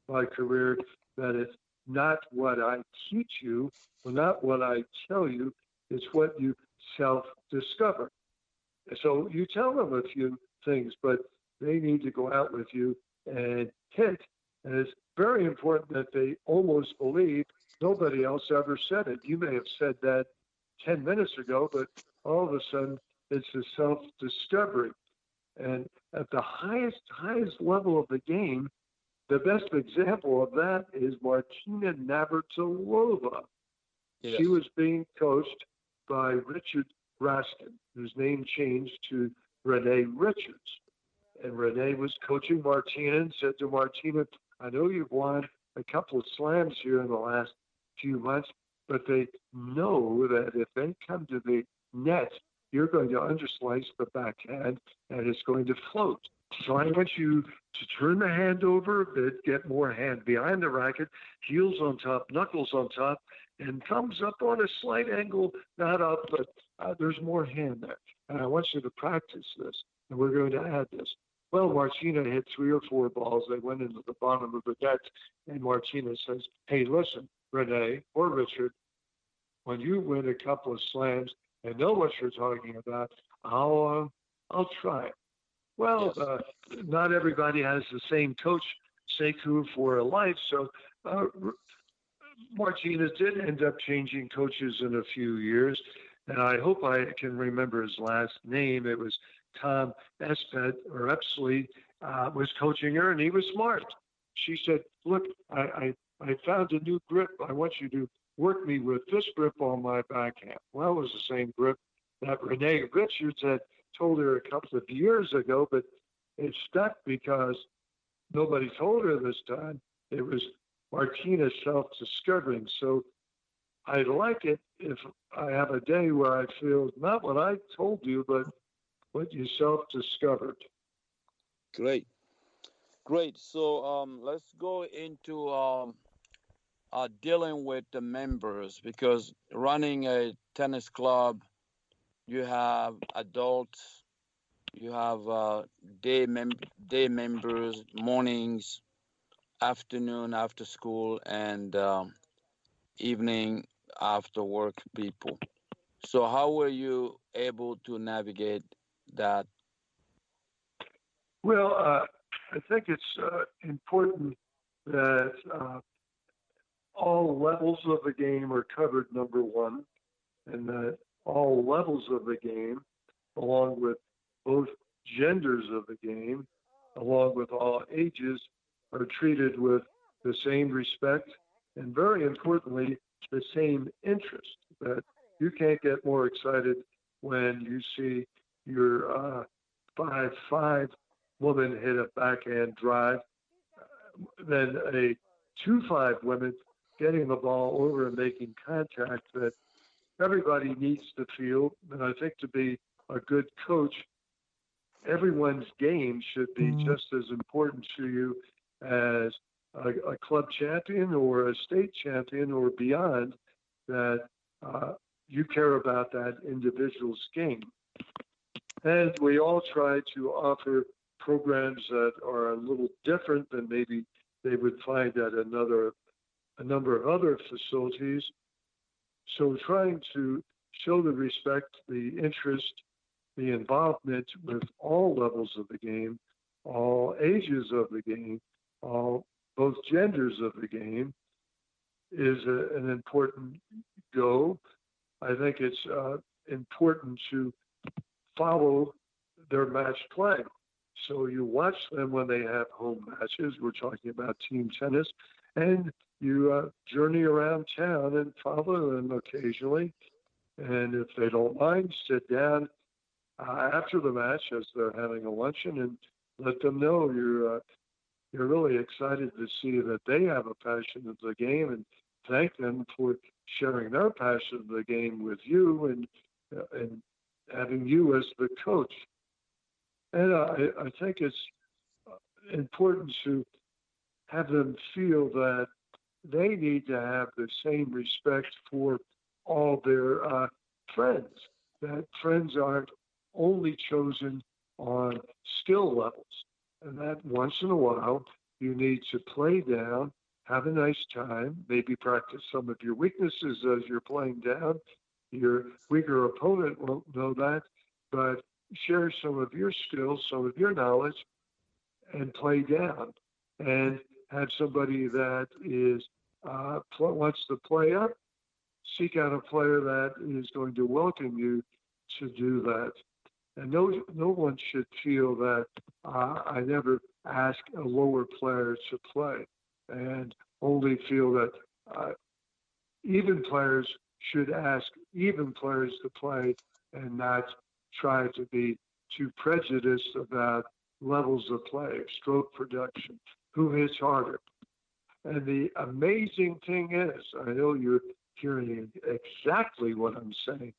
my career that it's not what I teach you, or not what I tell you, it's what you self-discover. So you tell them a few things, but they need to go out with you and hit. And it's very important that they almost believe nobody else ever said it. You may have said that 10 minutes ago, but all of a sudden it's a self-discovery. And at the highest level of the game, the best example of that is Martina Navratilova. She Yes. was being coached by Richard Raskin, whose name changed to Renee Richards. And Renee was coaching Martina and said to Martina, I know you've won a couple of slams here in the last few months, but they know that if they come to the net, you're going to underslice the backhand and it's going to float. So I want you to turn the hand over a bit, get more hand behind the racket, heels on top, knuckles on top, and thumbs up on a slight angle, not up, but there's more hand there. And I want you to practice this, and we're going to add this. Well, Martina hit 3 or 4 balls. They went into the bottom of the net, and Martina says, hey, listen, Renee or Richard, when you win a couple of slams and know what you're talking about, I'll try it. Well, Yes. not everybody has the same coach, Sekou, for a life. So Martinez did end up changing coaches in a few years. And I hope I can remember his last name. It was Tom Espet or Epsley was coaching her, and he was smart. She said, look, I found a new grip. I want you to work me with this grip on my backhand. Well, it was the same grip that Renee Richards had told her a couple of years ago, but it stuck because nobody told her this time. It was Martina self-discovering. So I like it if I have a day where I feel not what I told you, but what you self-discovered. Great. Great. So let's go into dealing with the members, because running a tennis club, you have adults, you have day members, mornings, afternoon after school, and evening after work people. So how were you able to navigate that? Well, I think it's important that all levels of the game are covered, number one, and that all levels of the game, along with both genders of the game, along with all ages, are treated with the same respect and, very importantly, the same interest. That you can't get more excited when you see your 5-5 woman hit a backhand drive than a 2-5 woman getting the ball over and making contact. That everybody needs to feel. And I think to be a good coach, everyone's game should be just as important to you as a club champion or a state champion or beyond, that you care about that individual's game. And we all try to offer programs that are a little different than maybe they would find at a number of other facilities. So trying to show the respect, the interest, the involvement with all levels of the game, all ages of the game, all both genders of the game is an important go. I think it's important to follow their match play. So you watch them when they have home matches. We're talking about team tennis, and you journey around town and follow them occasionally. And if they don't mind, sit down after the match as they're having a luncheon and let them know you're really excited to see that they have a passion of the game, and thank them for sharing their passion of the game with you and having you as the coach. And I think it's important to have them feel that they need to have the same respect for all their friends, that friends aren't only chosen on skill levels, and that once in a while you need to play down, have a nice time, maybe practice some of your weaknesses as you're playing down. Your weaker opponent won't know that, but share some of your skills, some of your knowledge, and play down. And have somebody that is wants to play up, seek out a player that is going to welcome you to do that. And no one should feel that I never ask a lower player to play, and only feel that even players should ask even players to play, and not try to be too prejudiced about levels of play, stroke production, who hits harder. And the amazing thing is, I know you're hearing exactly what I'm saying.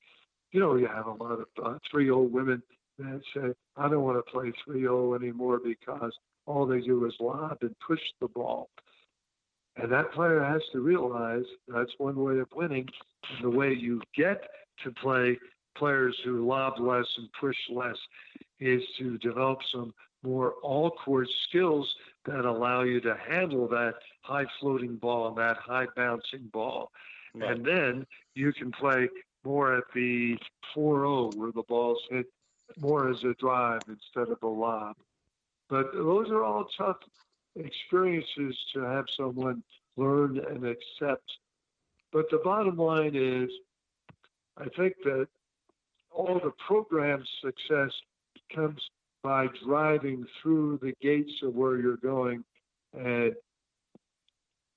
You have a lot of 3-0 women that say, I don't want to play 3-0 anymore because all they do is lob and push the ball. And that player has to realize that's one way of winning. And the way you get to play players who lob less and push less is to develop some more all-court skills that allow you to handle that high floating ball and that high bouncing ball. Right. And then you can play more at the 4-0 where the ball's hit more as a drive instead of a lob. But those are all tough experiences to have someone learn and accept. But the bottom line is, I think that all the program success comes by driving through the gates of where you're going and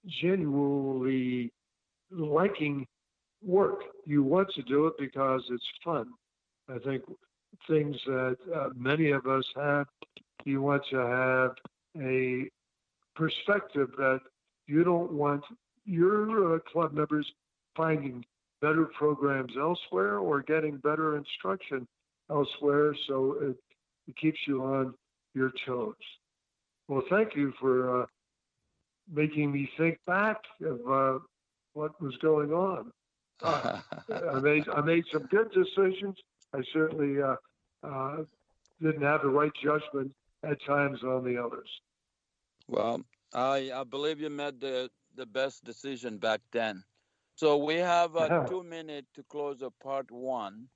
genuinely liking work. You want to do it because it's fun. I think things that many of us have, you want to have a perspective that you don't want your club members finding better programs elsewhere or getting better instruction elsewhere, so it keeps you on your toes. Well, thank you for making me think back of what was going on. I made some good decisions. I certainly didn't have the right judgment at times on the others. Well, I believe you made the best decision back then. So we have 2 minutes to close part one.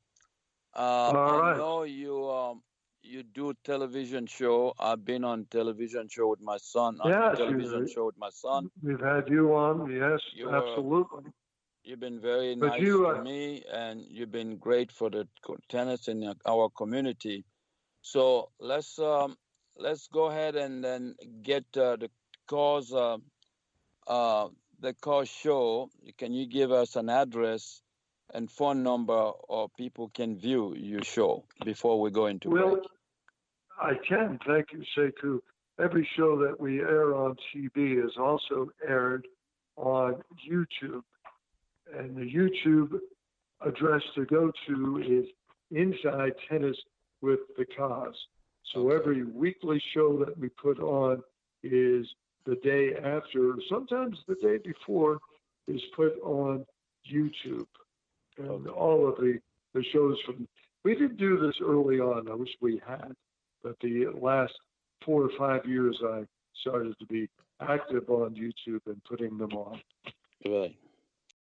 I know you do television show. I've been on television show with my son. Show with my son. We've had you on, yes, absolutely. You've been very nice to me, and you've been great for the tennis in our community. So let's go ahead and then get the cause show. Can you give us an address and phone number, or people can view your show before we go into break? I can. Thank you, Sekou. Every show that we air on TV is also aired on YouTube. And the YouTube address to go to is Inside Tennis with the Kaz. So every weekly show that we put on is the day after, sometimes the day before, is put on YouTube. And all of the shows we didn't do this early on. I wish we had. But the last 4 or 5 years, I started to be active on YouTube and putting them on. Right.